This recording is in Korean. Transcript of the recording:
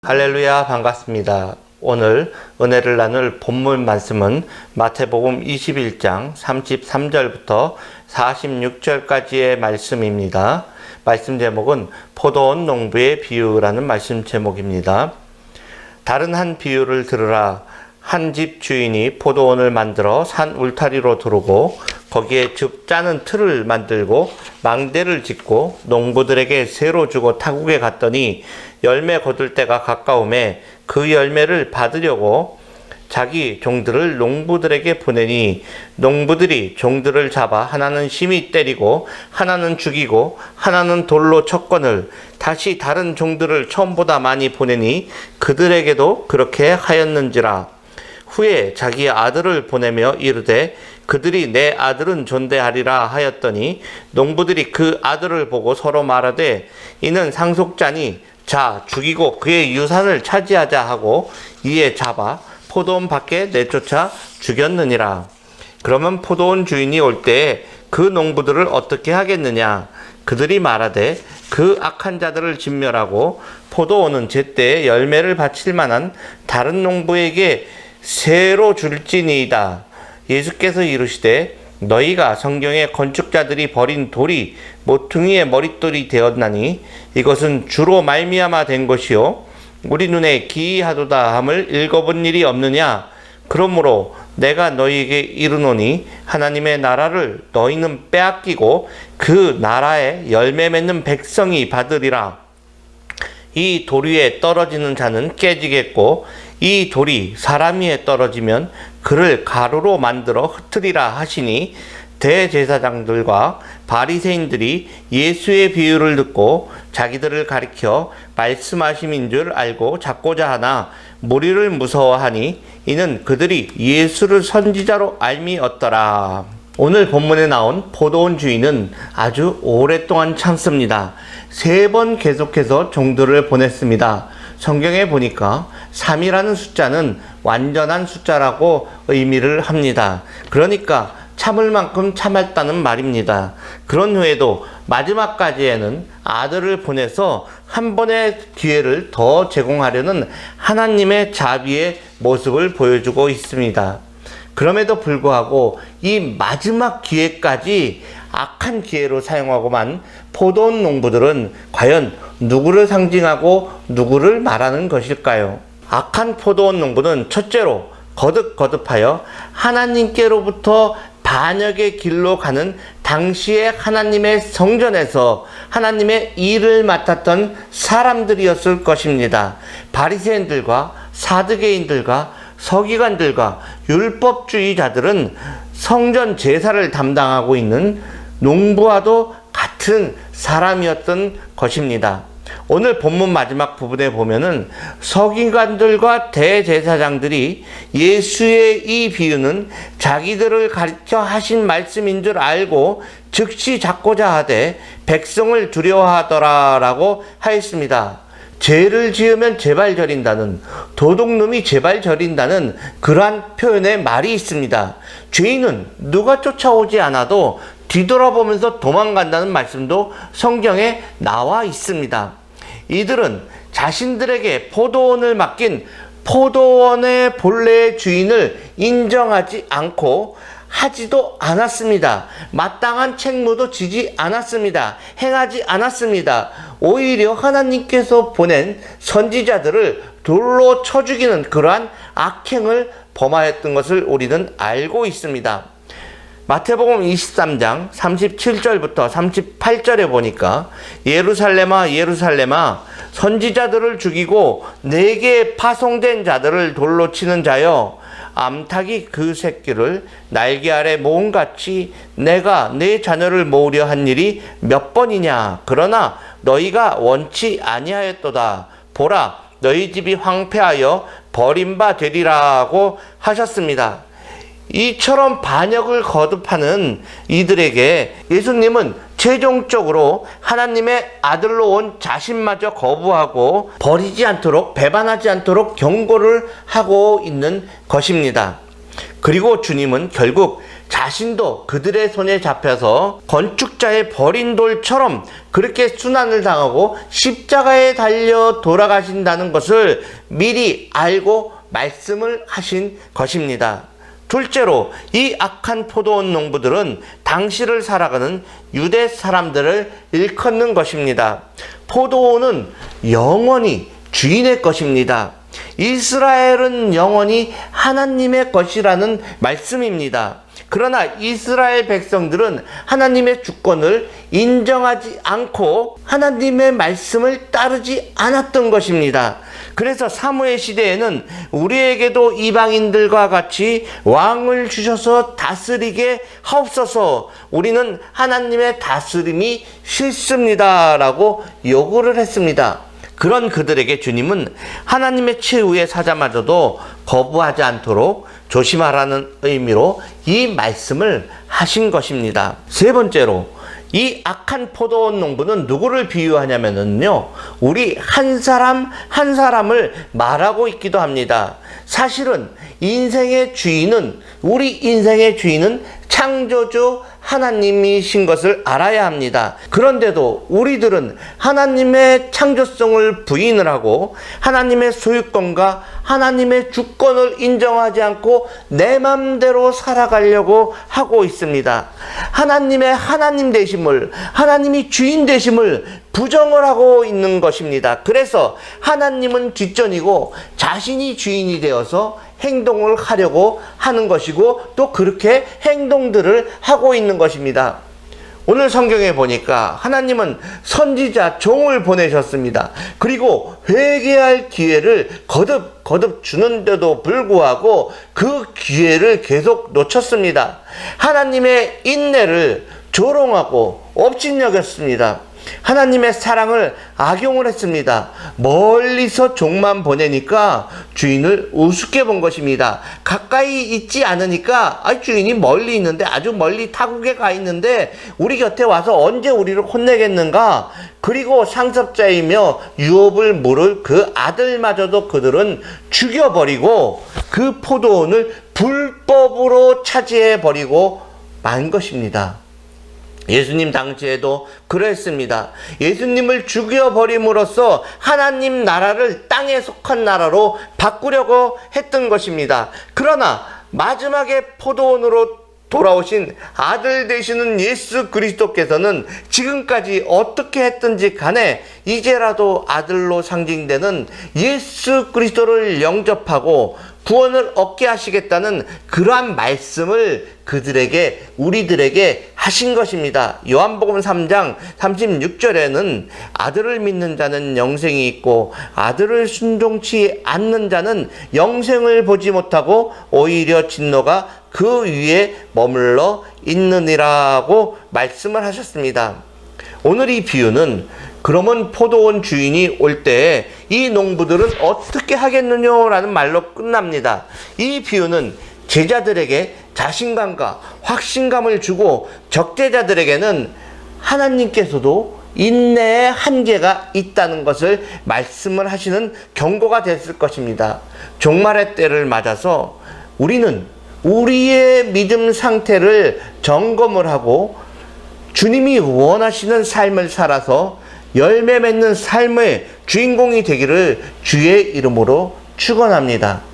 할렐루야, 반갑습니다. 오늘 은혜를 나눌 본문 말씀은 마태복음 21장 33절부터 46절까지의 말씀입니다. 말씀 제목은 포도원 농부의 비유라는 말씀 제목입니다. 다른 한 비유를 들으라. 한 집 주인이 포도원을 만들어 산 울타리로 두르고 거기에 즙 짜는 틀을 만들고 망대를 짓고 농부들에게 새로 주고 타국에 갔더니 열매 거둘 때가 가까우매 그 열매를 받으려고 자기 종들을 농부들에게 보내니 농부들이 종들을 잡아 하나는 심히 때리고 하나는 죽이고 하나는 돌로 쳤거늘 다시 다른 종들을 처음보다 많이 보내니 그들에게도 그렇게 하였는지라. 후에 자기 아들을 보내며 이르되 그들이 내 아들은 존대하리라 하였더니 농부들이 그 아들을 보고 서로 말하되 이는 상속자니 자 죽이고 그의 유산을 차지하자 하고 이에 잡아 포도원 밖에 내쫓아 죽였느니라. 그러면 포도원 주인이 올 때에 그 농부들을 어떻게 하겠느냐? 그들이 말하되 그 악한 자들을 진멸하고 포도원은 제때에 열매를 바칠 만한 다른 농부에게 새로 줄지니이다. 예수께서 이르시되 너희가 성경에 건축자들이 버린 돌이 모퉁이의 머릿돌이 되었나니 이것은 주로 말미암아 된 것이요 우리 눈에 기이하도다 함을 읽어본 일이 없느냐. 그러므로 내가 너희에게 이르노니 하나님의 나라를 너희는 빼앗기고 그 나라에 열매 맺는 백성이 받으리라. 이 돌 위에 떨어지는 자는 깨지겠고 이 돌이 사람 위에 떨어지면 그를 가루로 만들어 흩으리라 하시니 대제사장들과 바리새인들이 예수의 비유를 듣고 자기들을 가리켜 말씀하심인 줄 알고 잡고자 하나 무리를 무서워하니 이는 그들이 예수를 선지자로 알미었더라. 오늘 본문에 나온 포도원 주인은 아주 오랫동안 참습니다. 3번 계속해서 종들을 보냈습니다. 성경에 보니까 3이라는 숫자는 완전한 숫자라고 의미를 합니다. 그러니까 참을 만큼 참았다는 말입니다. 그런 후에도 마지막까지에는 아들을 보내서 한 번의 기회를 더 제공하려는 하나님의 자비의 모습을 보여주고 있습니다. 그럼에도 불구하고 이 마지막 기회까지 악한 기회로 사용하고만 포도원 농부들은 과연 누구를 상징하고 누구를 말하는 것일까요? 악한 포도원 농부는 첫째로 거듭하여 하나님께로부터 반역의 길로 가는 당시의 하나님의 성전에서 하나님의 일을 맡았던 사람들이었을 것입니다. 바리새인들과 사두개인들과 서기관들과 율법주의자들은 성전 제사를 담당하고 있는 농부와도 같은 사람이었던 것입니다. 오늘 본문 마지막 부분에 보면은 서기관들과 대제사장들이 예수의 이 비유는 자기들을 가르쳐 하신 말씀인 줄 알고 즉시 잡고자 하되 백성을 두려워하더라라고 하였습니다. 죄를 지으면 제발 저린다는, 도둑놈이 제발 저린다는 그러한 표현의 말이 있습니다. 죄인은 누가 쫓아오지 않아도 뒤돌아보면서 도망간다는 말씀도 성경에 나와 있습니다. 이들은 자신들에게 포도원을 맡긴 포도원의 본래의 주인을 인정하지 않고 하지도 않았습니다. 마땅한 책무도 지지 않았습니다. 행하지 않았습니다. 오히려 하나님께서 보낸 선지자들을 돌로 쳐 죽이는 그러한 악행을 범하였던 것을 우리는 알고 있습니다. 마태복음 23장 37절부터 38절에 보니까 예루살렘아 예루살렘아 선지자들을 죽이고 내게 파송된 자들을 돌로 치는 자여 암탉이 그 새끼를 날개 아래 모음같이 내가 내 자녀를 모으려 한 일이 몇 번이냐. 그러나 너희가 원치 아니하였도다. 보라 너희 집이 황폐하여 버림바 되리라고 하셨습니다. 이처럼 반역을 거듭하는 이들에게 예수님은 최종적으로 하나님의 아들로 온 자신마저 거부하고 버리지 않도록 배반하지 않도록 경고를 하고 있는 것입니다. 그리고 주님은 결국 자신도 그들의 손에 잡혀서 건축자의 버린 돌처럼 그렇게 순환을 당하고 십자가에 달려 돌아가신다는 것을 미리 알고 말씀을 하신 것입니다. 둘째로 이 악한 포도원 농부들은 당시를 살아가는 유대 사람들을 일컫는 것입니다. 포도원은 영원히 주인의 것입니다. 이스라엘은 영원히 하나님의 것이라는 말씀입니다. 그러나 이스라엘 백성들은 하나님의 주권을 인정하지 않고 하나님의 말씀을 따르지 않았던 것입니다. 그래서 사무엘 시대에는 우리에게도 이방인들과 같이 왕을 주셔서 다스리게 하옵소서, 우리는 하나님의 다스림이 싫습니다 라고 요구를 했습니다. 그런 그들에게 주님은 하나님의 최후의 사자마저도 거부하지 않도록 조심하라는 의미로 이 말씀을 하신 것입니다. 세 번째로 이 악한 포도원 농부는 누구를 비유하냐면요, 우리 한 사람 한 사람을 말하고 있기도 합니다. 사실은 우리 인생의 주인은 창조주 하나님이신 것을 알아야 합니다. 그런데도 우리들은 하나님의 창조성을 부인을 하고 하나님의 소유권과 하나님의 주권을 인정하지 않고 내 맘대로 살아가려고 하고 있습니다. 하나님의 하나님 되심을, 하나님이 주인 되심을 부정을 하고 있는 것입니다. 그래서 하나님은 뒷전이고 자신이 주인이 되어서 행동을 하려고 하는 것이고 또 그렇게 행동들을 하고 있는 것입니다. 오늘 성경에 보니까 하나님은 선지자 종을 보내셨습니다. 그리고 회개할 기회를 거듭 주는데도 불구하고 그 기회를 계속 놓쳤습니다. 하나님의 인내를 조롱하고 업신여겼습니다. 하나님의 사랑을 악용을 했습니다. 멀리서 종만 보내니까 주인을 우습게 본 것입니다. 가까이 있지 않으니까 주인이 멀리 있는데, 아주 멀리 타국에 가 있는데 우리 곁에 와서 언제 우리를 혼내겠는가. 그리고 상습자이며 유업을 물을 그 아들마저도 그들은 죽여버리고 그 포도원을 불법으로 차지해버리고 만 것입니다. 예수님 당시에도 그랬습니다. 예수님을 죽여버림으로써 하나님 나라를 땅에 속한 나라로 바꾸려고 했던 것입니다. 그러나 마지막에 포도원으로 돌아오신 아들 되시는 예수 그리스도께서는 지금까지 어떻게 했든지 간에 이제라도 아들로 상징되는 예수 그리스도를 영접하고 구원을 얻게 하시겠다는 그러한 말씀을 우리들에게 하신 것입니다. 요한복음 3장 36절에는 아들을 믿는 자는 영생이 있고 아들을 순종치 않는 자는 영생을 보지 못하고 오히려 진노가 그 위에 머물러 있느니라고 말씀을 하셨습니다. 오늘 이 비유는 그러면 포도원 주인이 올 때에 이 농부들은 어떻게 하겠느냐라는 말로 끝납니다. 이 비유는 제자들에게 자신감과 확신감을 주고 적대자들에게는 하나님께서도 인내의 한계가 있다는 것을 말씀을 하시는 경고가 됐을 것입니다. 종말의 때를 맞아서 우리는 우리의 믿음 상태를 점검을 하고 주님이 원하시는 삶을 살아서 열매 맺는 삶의 주인공이 되기를 주의 이름으로 축원합니다.